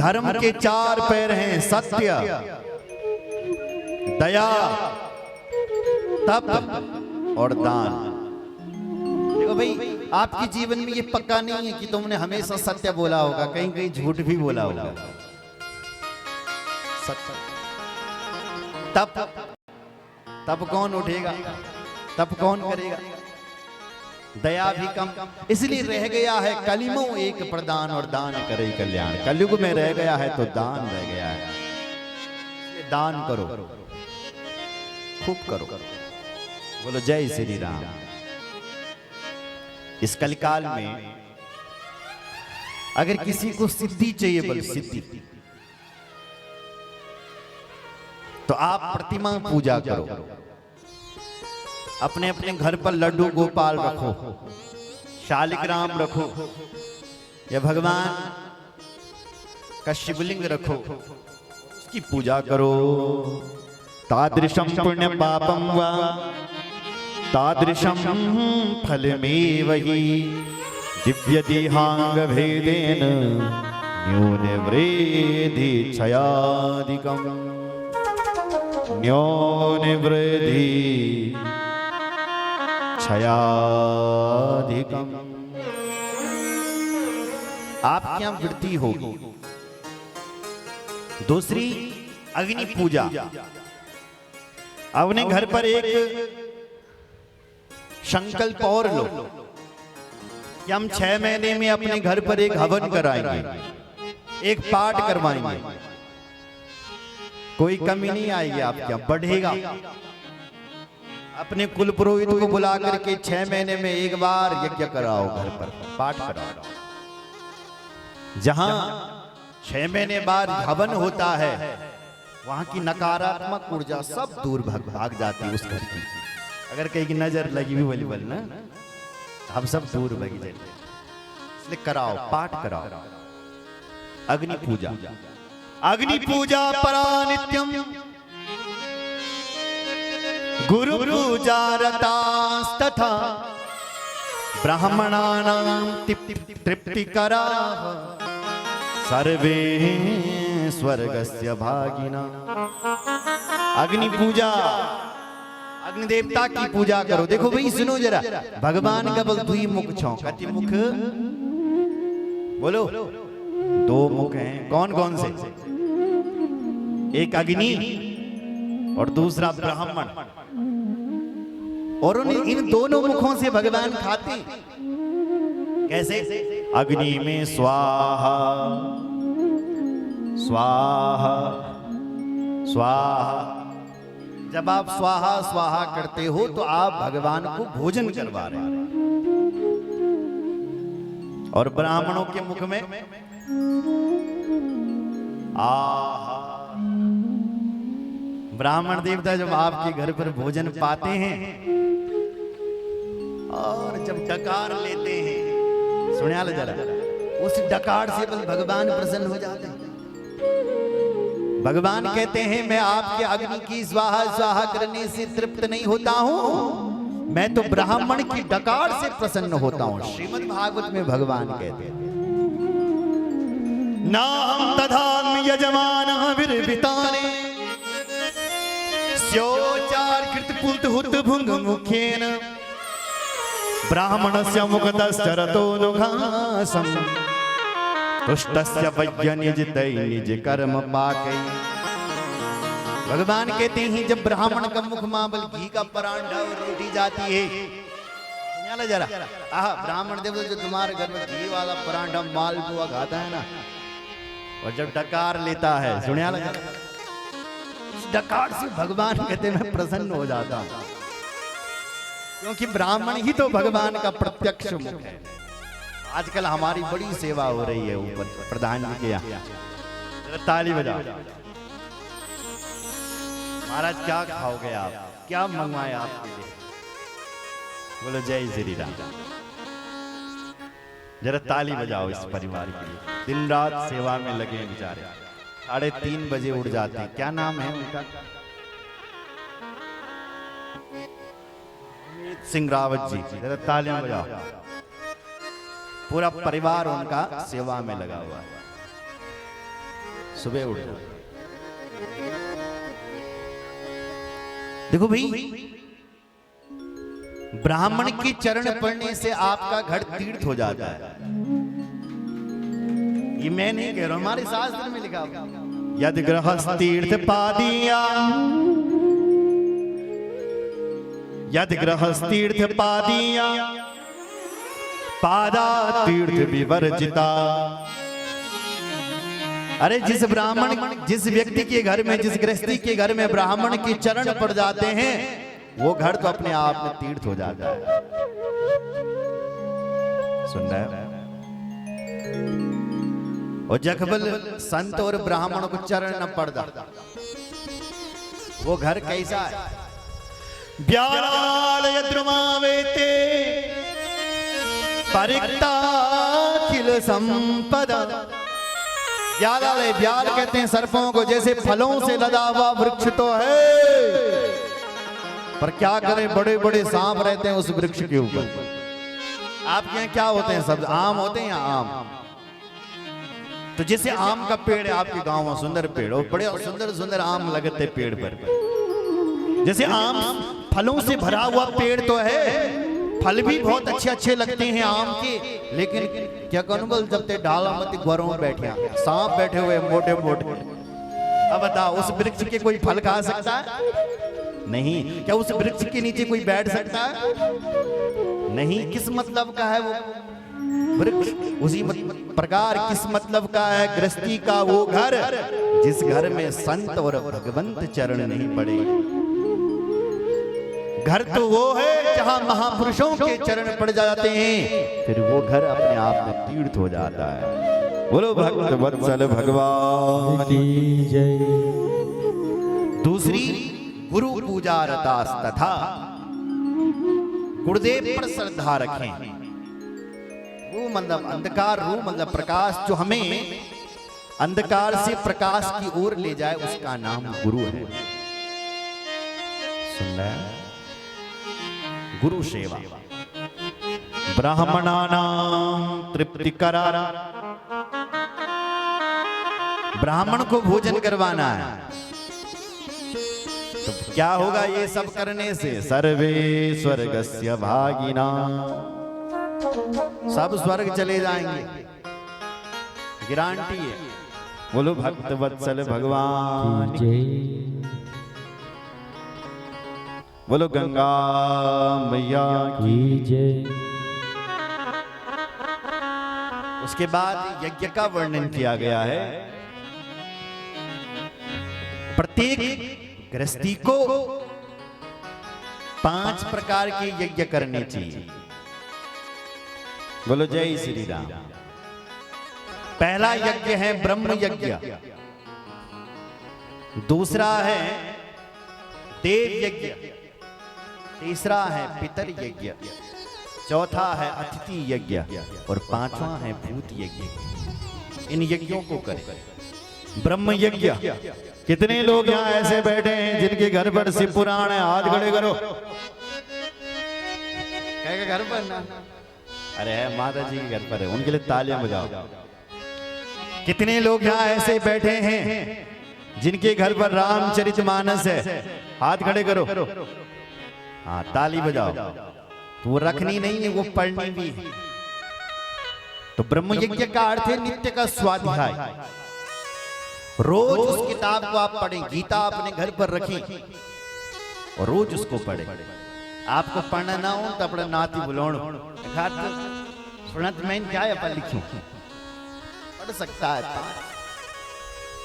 धर्म के चार पैर हैं, सत्य, दया, तप और दान। देखो भाई, आपके जीवन में ये पक्का नहीं है कि तुमने हमेशा सत्य बोला होगा, कहीं कहीं झूठ भी बोला होगा। सत्य, तप कौन उठेगा, तप कौन करेगा, दया भी कम, इसलिए रह गया है कलिमो एक प्रदान और दान करे कल्याण। कलयुग में रह गया है तो दान रह गया है, दान करो, खूब करो। बोलो जय श्री राम। इस कलिकाल में अगर किसी को सिद्धि चाहिए, बोल सिद्धि, तो आप प्रतिमा पूजा करो, अपने अपने घर पर लड्डू गोपाल रखो, शालिग्राम रखो, या भगवान का शिवलिंग रखो, उसकी पूजा करो। तादृशं पुण्य पापं वा तादृशं फलमेव हि दिव्य देहांग भेदेन न्यून वृद्धि क्षयादिकम्। न्यून वृद्धि क्षयाधिकम्। आपके यहां वृद्धि होगी। दूसरी, अग्नि पूजा। अपने घर पर एक संकल्प और लो कि हम 6 महीने में अपने घर पर एक हवन कराएंगे, एक पाठ करवाएंगे, कोई कमी नहीं आएगी, आपके यहां बढ़ेगा। अपने कुल पुरोहित को बुला करके 6 महीने में एक बार यज्ञ कराओ, घर पर पाठ कराओ। जहां 6 महीने बाद हवन होता है, वहां की नकारात्मक ऊर्जा सब दूर भाग जाती है उस घर की। अगर कहीं की नजर लगी हुई बल ना, हम सब दूर भाग जाते, इसलिए कराओ, पाठ कराओ। अग्नि पूजा, अग्नि पूजा परा नित्यम गुरु पूजा रतास्तथा ब्राह्मणानां तृप्तिकरा सर्वे स्वर्गस्य भागिना। अग्नि पूजा, अग्नि देवता की पूजा करो। देखो भाई, सुनो जरा, भगवान का बल दुई मुख छौ, कति मुख बोलो, 2 मुख हैं। कौन कौन से? एक अग्नि और दूसरा ब्राह्मण। और इन दोनों मुखों से भगवान खाते। कैसे? अग्नि में स्वाहा स्वाहा स्वाहा। जब आप स्वाहा स्वाहा करते हो तो आप भगवान को भोजन करवा रहे हैं। और ब्राह्मणों के मुख में आहा। ब्राह्मण देवता जब आपके घर पर भोजन पाते हैं और जब डकार लेते हैं, सुनिया लो जरा, उस डकार से बल भगवान प्रसन्न हो जाते हैं। भगवान कहते हैं, मैं आपके अग्नि की स्वाहा स्वाहा करने से तृप्त नहीं होता हूं, मैं तो ब्राह्मण की डकार से प्रसन्न होता हूं। श्रीमद् भागवत में भगवान कहते हैं, नाहं दधामि यजमानः विर्विताने स्योचार कृतपुत हुत भुंग मुखेन ब्राह्मणस्य मुखतश्चरतो नुघासम् तुष्टस्य वज्ञ निज तै निज कर्म पाकै। भगवान कहते हैं, जब ब्राह्मण का मुख मावल घी का परांठा और रोटी जाती है, जरा आह, ब्राह्मण देव जो तुम्हारे घर में घी वाला परांठा मालपुआ खाता है ना, और जब डकार लेता है, सुनिया जरा, डकार से भगवान कहते मैं प्रसन्न हो जाता हूं, क्योंकि ब्राह्मण ही तो भगवान का प्रत्यक्ष मुख है। आजकल हमारी बड़ी सेवा हो रही है ऊपर प्रधान जी के यहाँ। ताली बजाओ। महाराज क्या खाओगे आप, क्या मंगवाए आपके लिए? बोलो जय श्री राम। जरा ताली बजाओ इस परिवार के लिए, दिन रात सेवा में लगे बेचारे, 3:30 बजे उठ जाते हैं। क्या नाम है उनका? सिंह रावत जी। जरा तालियां बजाओ। पूरा परिवार उनका सेवा में लगा हुआ है। सुबह उठ जाओ। देखो भाई, ब्राह्मण की चरण पड़ने से आपका घर तीर्थ हो जाता है। ये मैं नहीं कह रहा हूं, हमारे शास्त्र में लिखा हुआ, यदि गृहस्थ तीर्थ पादिया, यदि गृहस्थ तीर्थ पादिया, पादा तीर्थ विवर्जिता। अरे जिस ब्राह्मण, जिस व्यक्ति के घर में, जिस गृहस्थी के घर में ब्राह्मण की चरण पड़ जाते हैं, वो घर तो अपने आप में तीर्थ हो जाता है। सुन रहे हो? और जखबल संत और ब्राह्मण को चरण न पड़ता, वो घर कैसा है? ब्यालालय द्रुमावेते परिक्ताखिल संपदा। ब्यालालय, ब्याल कहते हैं सर्पों को, जैसे फलों से लदा हुआ वृक्ष तो है, पर क्या करें, बड़े बड़े सांप रहते हैं उस वृक्ष के ऊपर। आपके यहाँ क्या होते हैं? सब आम होते हैं, यहाँ आम। तो जैसे आम का पेड़ है आपके गांव में, सुंदर पेड़, और बड़े सुंदर सुंदर आम लगते पेड़ पर। जैसे आम फलों से भरा हुआ पेड़ तो है, फल भी बहुत अच्छे अच्छे लगते हैं आम के, लेकिन क्या करूं, जब ते डाला मत घरों में बैठे सांप बैठे हुए मोटे मोटे। अब बताओ, उस वृक्ष के कोई फल खा सकता है? नहीं। क्या उस वृक्ष के नीचे कोई बैठ सकता है? नहीं। किस मतलब का है वो वृक्ष? उसी प्रकार किस मतलब का है गृहस्थी का वो घर, जिस घर में संत और भगवंत चरण नहीं पड़े। घर तो वो है जहां महापुरुषों के चरण पड़ जाते हैं, फिर वो घर अपने आप में तीर्थ हो जाता है। बोलो भक्त वत्सल भगवान की जय। दूसरी, गुरु पूजा रतास तथा गुरुदेव पर श्रद्धा रखें। वो मतलब अंधकार, रू मतलब प्रकाश, जो हमें अंधकार से प्रकाश की ओर ले जाए, उसका नाम गुरु है। सुन रहे हैं? गुरु सेवा ब्राह्मणानां तृप्ति करारा। ब्राह्मण को भोजन करवाना है, तो क्या होगा ये सब करने से? सर्वे स्वर्गस्य भागिना, सब स्वर्ग चले जाएंगे, गारंटी है। बोलो भक्त वत्सल भगवान की। बोलो गंगा मैया की जय। उसके बाद यज्ञ का वर्णन किया गया है। प्रत्येक गृहस्थी को 5 प्रकार के यज्ञ करने चाहिए। बोलो जय श्री राम। पहला यज्ञ है ब्रह्म यज्ञ, दूसरा है देव यज्ञ, तीसरा है पितर यज्ञ, चौथा है अतिथि यज्ञ, और 5वां है भूत यज्ञ। इन यज्ञों को करें। ब्रह्म यज्ञ, कितने लोग यहाँ ऐसे बैठे हैं जिनके घर पर शिव पुराण है? हाथ खड़े करो। क्या घर पर ना? अरे माता जी के घर पर है, उनके लिए तालियां बजाओ। कितने लोग यहाँ ऐसे बैठे हैं जिनके घर पर रामचरितमानस है? हाथ खड़े करो। हाँ, ताली बजाओ। तो वो रखनी नहीं है, वो पढ़नी भी है। तो ब्रह्म यज्ञ का अर्थ है नित्य का स्वाध्याय। रोज उस किताब को आप पढ़ें। गीता अपने घर पर रखें और रोज उसको पढ़ें। आपको पढ़ना ना हो तो अपना नाती बुलाओ, सुनत में क्या है अपन लिखूं, पढ़ सकता है।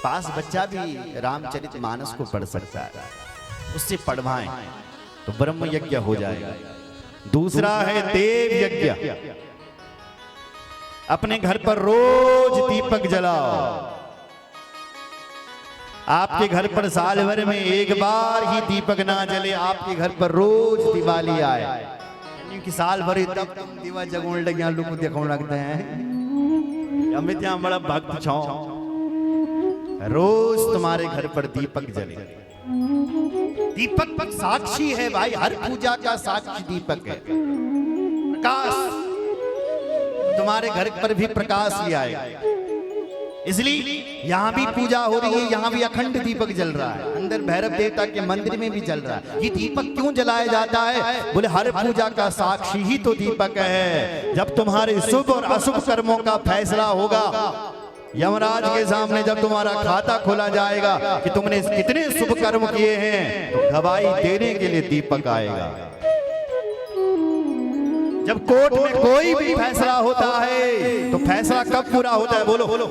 पास बच्चा भी रामचरितमानस को पढ़ सकता है, उससे पढ़वाएं तो ब्रह्म यज्ञ हो जाएगा। दूसरा है देव यज्ञ। अपने घर पर रोज दीपक जलाओ। आपके घर पर साल भर में एक बार ही दीपक ना जले, आपके घर पर रोज दिवाली आए, क्योंकि साल भर तब तुम दीवा जगोण लगे लोग देखो लगते हैं। अमित यहाँ बड़ा भक्त छो, रोज तुम्हारे घर पर दीपक जले। दीपक साक्षी है भाई, हर पूजा का साक्षी दीपक है। प्रकाश, तुम्हारे घर पर भी प्रकाश ले आएगा। इसलिए यहाँ भी पूजा हो रही है, यहाँ भी अखंड दीपक जल रहा है, अंदर भैरव देवता के मंदिर में भी जल रहा है। ये दीपक क्यों जलाया जाता है? बोले हर पूजा का साक्षी ही तो दीपक है। जब तुम्हारे शुभ और अशुभ कर्मों का फैसला होगा, यमराज के सामने जब तुम्हारा खाता खोला जाएगा कि तुमने कितने शुभ कर्म किए हैं, तो गवाही देने के लिए दीपक आएगा। जब कोर्ट में कोई भी फैसला होता है तो फैसला कब पूरा होता है? बोलो बोलो।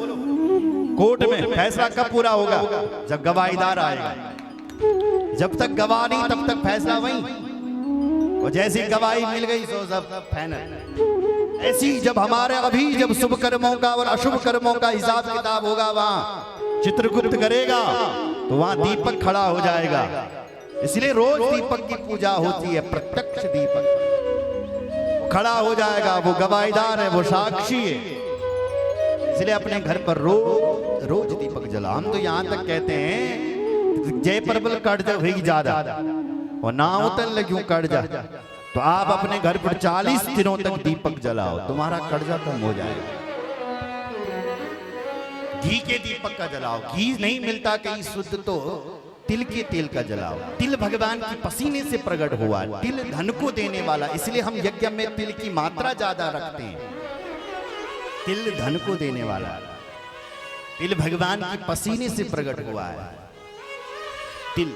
कोर्ट में फैसला कब पूरा होगा? जब गवाहीदार आएगा। जब तक गवाह नहीं तब तक फैसला वहीं, और जैसी गवाही मिल गई सो सब फाइनल। ऐसी जब हमारे अभी जब शुभ कर्मों का और अशुभ कर्मों का हिसाब किताब होगा, वहां चित्रगुप्त करेगा तो वहां दीपक खड़ा हो जाएगा। इसलिए रोज दीपक की पूजा होती है, प्रत्यक्ष दीपक खड़ा हो जाएगा, वो गवाहीदार है, वो साक्षी है। इसलिए अपने घर पर रोज दीपक जला। हम तो यहाँ तक कहते हैं जय परबल कट जा हुई ज्यादा और ना उतन लग्यूं कट जा, तो आप अपने घर पर 40 दिनों तक दीपक जलाओ, तुम्हारा कर्जा कम हो जाएगा। घी के दीपक का जलाओ, घी नहीं मिलता कहीं शुद्ध तो तिल के तेल का जलाओ। तिल भगवान की पसीने से प्रकट हुआ, तिल धन को देने वाला, इसलिए हम यज्ञ में तिल की मात्रा ज्यादा रखते हैं। तिल धन को देने वाला, तिल भगवान की पसीने से प्रकट हुआ है। तिल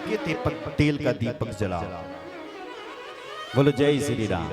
के तेल का दीपक जलाओ। बोलो जय श्री राम।